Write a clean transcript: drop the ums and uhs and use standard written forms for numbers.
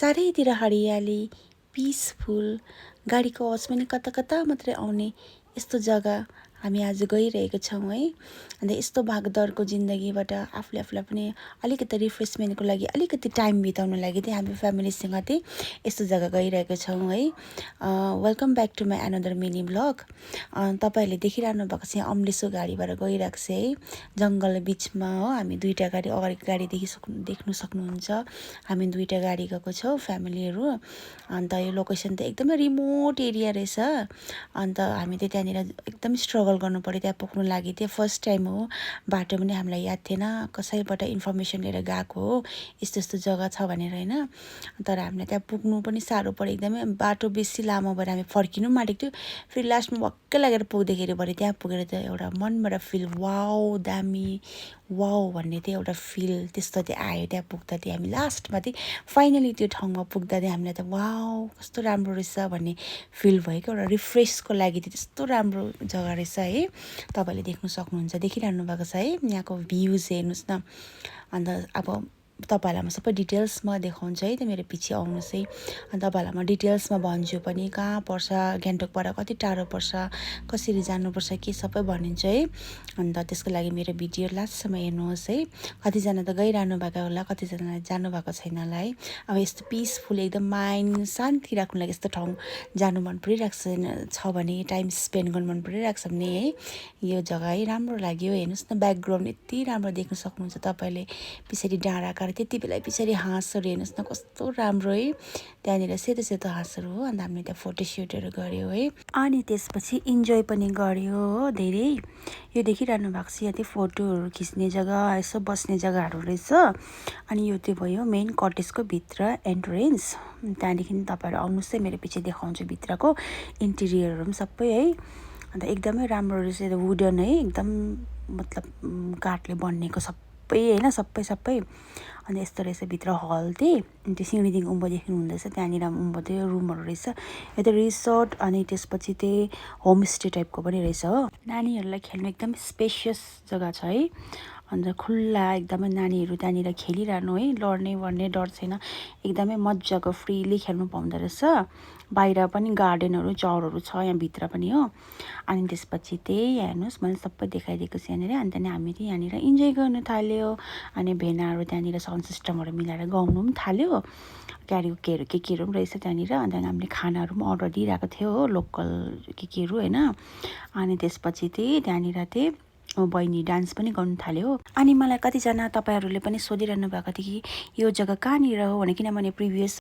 चारैतिर हरियाली, पिसफुल, गाडीको आवाज पनि कता कता मात्रै आउने यस्तो जग्गा हामी आज गइरहेको छौँ है। अन्त यस्तो भागदौडको जिन्दगीबाट आफूलाई पनि अलिकति रिफ्रेसमेन्टको लागि अलिकति टाइम बिताउन लागि चाहिँ हामी फ्यामिलीसँग चाहिँ यस्तो जग्गा गइरहेको छौँ है। Welcome back to my another mini blog. तपाईँहरूले देखिरहनु भएको चाहिँ अम्लिसो गाडीबाट गइरहेको छ है, जङ्गल बिचमा हो। हामी दुईवटा गाडी, अगाडिको गाडी देख्नु सक्नुहुन्छ। हामी दुईवटा गाडी गएको छौँ फ्यामिलीहरू। अन्त यो लोकेसन त एकदमै रिमोट एरिया रहेछ। अन्त हामी चाहिँ त्यहाँनिर एकदम स्ट्रगल गर्नु पऱ्यो त्यहाँ पुग्नु लागि। त्यो फर्स्ट टाइम हो, बाटो पनि हामीलाई याद थिएन, कसैबाट इन्फर्मेसन लिएर गएको हो यस्तो यस्तो जग्गा छ भनेर होइन। तर हामीलाई त्यहाँ पुग्नु पनि साह्रो पऱ्यो एकदमै। बाटो बेसी लामो भएर हामी फर्किनु पनि आँटेको थियो। फेरि लास्टमा भक्कै लागेर पुग्दाखेरि भरे त्यहाँ पुगेर त एउटा मनबाट फिल वाउ दामी वाउ भन्ने चाहिँ एउटा फिल त्यस्तो चाहिँ आयो त्यहाँ पुग्दा चाहिँ। हामी लास्टमा चाहिँ फाइनली त्यो ठाउँमा पुग्दा चाहिँ हामीलाई त वाउ कस्तो राम्रो रहेछ भन्ने फिल भयो क्या। एउटा रिफ्रेसको लागि चाहिँ त्यस्तो राम्रो जग्गा रहेछ है। तपाईँले देख्नु सक्नुहुन्छ, देखिरहनु भएको छ है यहाँको भ्युज हेर्नुहोस् न। अन्त अब तपाईँहरूलाई म सबै डिटेल्समा देखाउँछु है, त मेरो पछि आउनुहोस् है। अनि तपाईँहरूलाई म डिटेल्समा भन्छु पनि कहाँ पर्छ, गान्तोकबाट कति टाढो पर्छ, कसरी जानुपर्छ के सबै भनिदिन्छु है। अन्त त्यसको लागि मेरो भिडियो लास्टसम्म हेर्नुहोस् है। कतिजना त गइरहनु भएको होला, कतिजना जानुभएको छैन होला है। अब यस्तो पिसफुल एकदम माइन्ड शान्ति राख्नुलाई यस्तो ठाउँ जानु मन परिरहेको छ भने, टाइम स्पेन्ड गर्नु मन परिरहेको छ भने है, यो जग्गा है राम्रो लाग्यो। हेर्नुहोस् न ब्याकग्राउन्ड यति राम्रो देख्न सक्नुहुन्छ तपाईँले। पछाडि डाँडा काँडा त्यति बेला पछाडि हाँसहरू हेर्नुहोस् न कस्तो राम्रो है। त्यहाँनिर सेतो सेतो हाँसहरू हो। अन्त हामीले त्यहाँ फोटोसुटहरू गऱ्यौँ है। अनि त्यसपछि इन्जोय पनि गऱ्यो हो धेरै। यो देखिरहनु भएको छ, यहाँ चाहिँ फोटोहरू खिच्ने जग्गा, यसो बस्ने जग्गाहरू रहेछ। अनि यो चाहिँ भयो मेन कटेजको भित्र एन्ट्रेन्स। त्यहाँदेखि तपाईँहरू आउनुहोस् है, मेरो पछि देखाउँछु भित्रको इन्टिरियरहरू पनि सबै है। अन्त एकदमै राम्रो रहेछ, वुडन है, एकदम मतलब काठले बनिएको सबै होइन, सबै। अनि यस्तो रहेछ भित्र हल चाहिँ। अनि त्यो सिँढीदेखि उँभो देख्नु हुँदैछ, त्यहाँनिर उँभो त्यो रुमहरू रहेछ। यो त रिसोर्ट अनि त्यसपछि चाहिँ होमस्टे टाइपको पनि रहेछ हो। नानीहरूलाई खेल्नु एकदम स्पेसियस जग्गा छ है। अन्त खुल्ला एकदमै नानीहरू त्यहाँनिर खेलिरहनु है, लड्ने वर्ने डर छैन। एकदमै मजाको फ्रिली खेल्नु पाउँदो रहेछ। बाहिर पनि गार्डनहरू चौरहरू छ यहाँभित्र पनि हो। अनि त्यसपछि चाहिँ हेर्नुहोस् मैले सबै देखाइदिएको छु यहाँनिर। अनि त्यहाँदेखि हामी चाहिँ यहाँनिर इन्जोय गर्नु थाल्यो। अनि भेनाहरू त्यहाँनिर साउन्ड सिस्टमहरू मिलाएर गाउनु पनि थाल्यो। क्यारोकेहरू केहरू पनि रहेछ त्यहाँनिर। अन्त हामीले खानाहरू पनि अर्डर दिइरहेको थियो हो, लोकल केहरू होइन। अनि त्यसपछि चाहिँ त्यहाँनिर चाहिँ बहिनी डान्स पनि गर्नु थाल्यो हो। अनि मलाई कतिजना तपाईँहरूले पनि सोधिरहनु भएको थियो कि यो जग्गा कहाँनिर हो भने, किनभने प्रिभियस